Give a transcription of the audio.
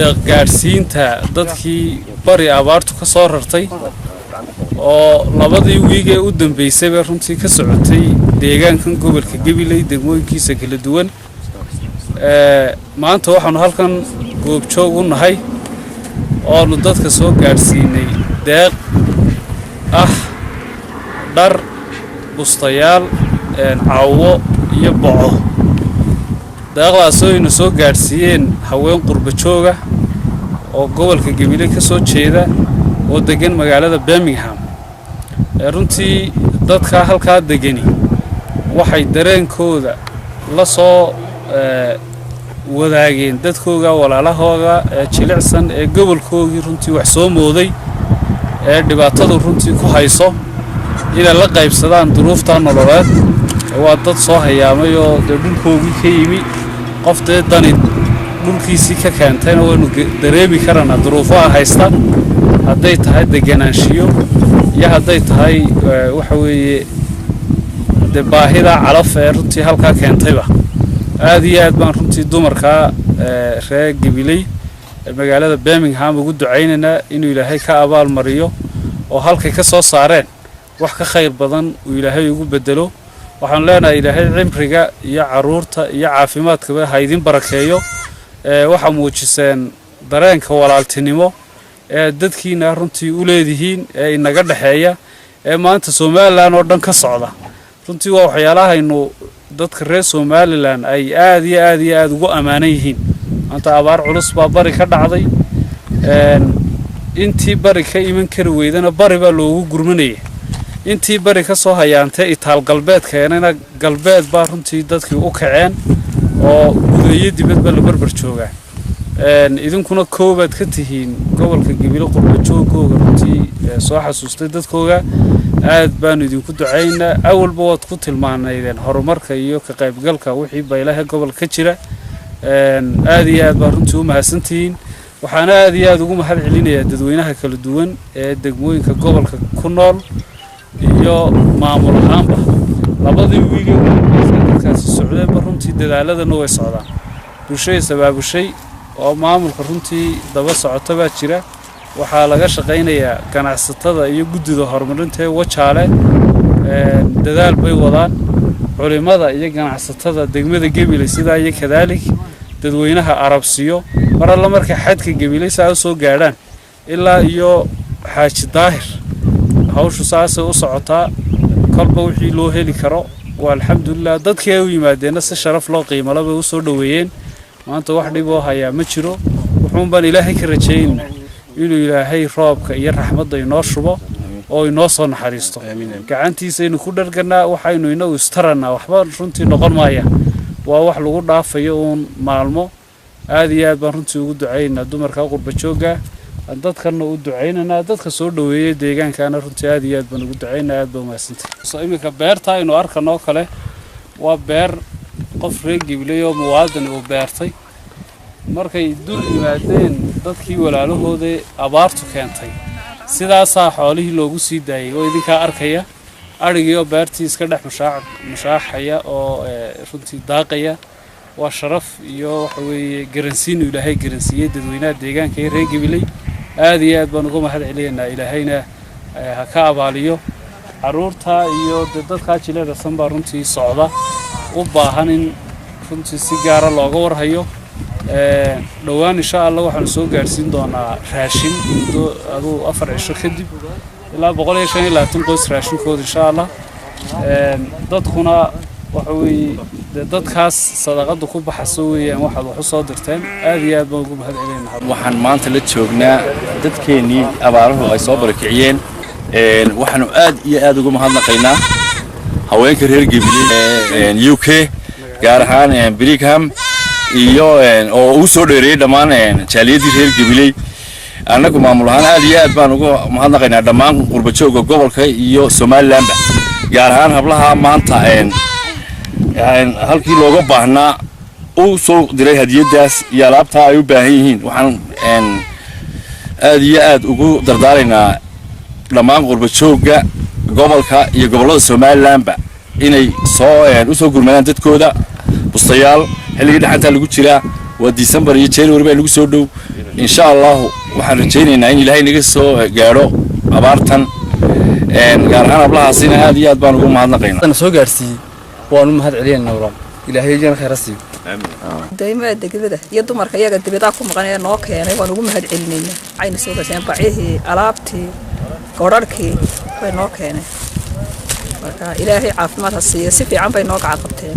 gaarsiinta dadkii bari abaartu ka soo rartay oo labadii wiig ee u dambeysay bay runtii ka socotay deegaankan gobolka Gabiley degmooyinkiisa kala duwan maanta waxaanu halkan goobjoog u nahay oo dadka soo gaarsiinay deeq dhar bustayaal caawo iyo boco deeqdaas oo ina soo gaarsiiyeen haween qurba jooga oo gobolka Gabiley ka soo jeeda oo degan magaalada Birmingham runtii dadka halka degani waxay dareenkooda la soo wadaageen dadkooga walaalahooda jilicsan ee gobolkoogii runtii wax soo mooday ee dhibaatada runtii ku hayso ila la qaybsadaan duruufta nololeed waa dad soo hayaamay oo dhulkoogii ka yimi qof dani dhulkiisii ka keentayna waynu dareemi karana duruufaha haysta hadday tahay deganaanshiyo iyo hadday tahay waxa weeye baahida calaf ee runtii halka keentayba aad iyo aad baan runtii dumarka reer Gabiley magaalada Birmingham ugu ducaynayna inuu Ilaahay ka abaal mariyo oo halkay ka soo saareen wax ka khayr badan uu Ilaahay ugu bedelo waxaan leenahay Ilaahay cimriga iyo caruurta iyo caafimaadka ha idin barakeeyo waxa muujiseen dareenka walaaltinimo ee dadkiina runtii u leedihiin ee inaga dhaxeeya ee maanta Soomaaliland oo dhan ka socda runtii waa waxyaalaha aynu dadka reer Soomaaliland ay aad iyo aad ugu amaanan yihiin maanta abaar culus baa bari ka dhacday intii bari ka iman kari weydana bari baa loogu gurmanayay intii bari ka soo hayaantay itaal galbeedkeena galbeed baa runtii dadkii u kaceen oo gudayo dibadba la barbar jooga idinkuna koobaad ka tihiin gobolka Gabiley qurba joogooga runtii soo xasuustay dadkooga aad baan idinku ducaynaa awalba waad ku tilmaanaydeen horumarka iyo ka qaybgalka wixii baylaha gobolka jira aad iyo aad baan runtii u mahadsantihiin waxaan aad iyo aad ugu mahad celinayaa dadweynaha kala duwan ee degmooyinka gobolka ku nool iyo maamul ahaanba labadii wiig ee dadkaasi socdeen runtii dadaaladana way socdaan bulshada sabaabushay oo maamulka runtii daba socota baa jira waxaa laga shaqeynayaa ganacsatada iyo guddida horumarinta wajaale dadaal bay wadaan culimada iyo ganacsatada degmada Gabiley sida ay kadalik dadweynaha Arabsiyo mar alla markay xadka Gabiley soo gaadhaan ilaa iyo Xaaji Daahir hawshu saasay u socotaa kolba wixii loo heli karo waa alxamdulillah dadkii ay u yimaadeen si sharaf loo qiimo leh u soo dhaweeyeen maanta wax dhib oo haya ma jiro wuxuun baan Ilaahay ka rajaynaa inuu Ilaahay roobka iyo raxmadda inoo shubo oo inoo soo naxariisto gacantiisa inuu ku dharganaa waxaynu inoo istaranaa waxba runtii noqon maaya waa wax lagu dhaafayo oo maalmo aad iyo aad baan runtii ugu ducaynaa dumarka qurba jooga dadkana u ducaynana dadka soo dhaweeyay deegaankana runtii aad iyo aad baan ugu ducaynaa aad baa maasantay soo imika beerta aynu arkano kale waa beer qof reer Gabiley oo muwaadin oo beertay markay dul yimaadeen dadkii walaalahooda abaartu keentay sidaas xoolihii loogu sii daayay oo idinka arkaya arigiyo beertii iska dhex mushaaxaya oo runtii daaqaya waa sharaf iyo waxa weeye garansiin Ilaahay garansiiyay dadweynaha deegaanka reer Gabiley aad iyo aad baan ugu mahad celinaynaa Ilaahayna ha ka abaaliyo caruurta iyo dadka jileeda sanba runtii socda u baahan in runtii si gaar ah looga warhayo dhawaan insha Allah waxaan soo gaarsiin doonaa raashin adu 4 cisho kadib ilaa 125 qoys raashinkooda insha Allah dadkuna waxa weeye dadkaas sadaqada ku baxayso weeyaan waxa wax soo dirteen aad iyo aad baan ugu mahad celinaynaa waxaan maanta la joognaa dadkeenii abaaruhu ay soo barakiciyeen waxaanu aad iyo aad ugu mahadnaqaynaa haweenka reer Gabiley UK gaar ahaan Birmingham iyo oo uu soo dheereeyay dhamaan jaaliyadii reer Gabiley anagu maamul ahaan aad iyo aad baan ugu mahadnaqaynaa dhamaan qurba jooga gobolka iyo Soomaaliland gaar ahaan hablaha maanta halkii looga baahnaa uu soo diray hadiyadaas iyo alaabta ay u baahan yihiin waxaan aad iyo aad ugu dardaaraynaa dhamaan qurba jooga gobolka iyo gobolada Soomaaliland inay u soo gurmadaan dadkooda bustayaal xilliga dhaxanta lagu jira waa December iyo January baa lagu soo dhow insha allahu waxaan rajaynaynaa in ilaahay naga soo gaadho abaartan gaar ahaan hablahaasina aad iyo aad baan ugu mahadnaqaynaa soo gaarsiiyey waanu mahad celinaynaa walaal ilaahay jana khayr siiyo dayma degmada iyo dumarka iyaga dibada ku maqan ee noo keenay waan ugu mahad celinaynaa ayna soo gaarsiin bacihii alaabtii qorarkii way noo keenay marka ilaahay caafimaad ha siiyo si fiican bay noo gacan qabteen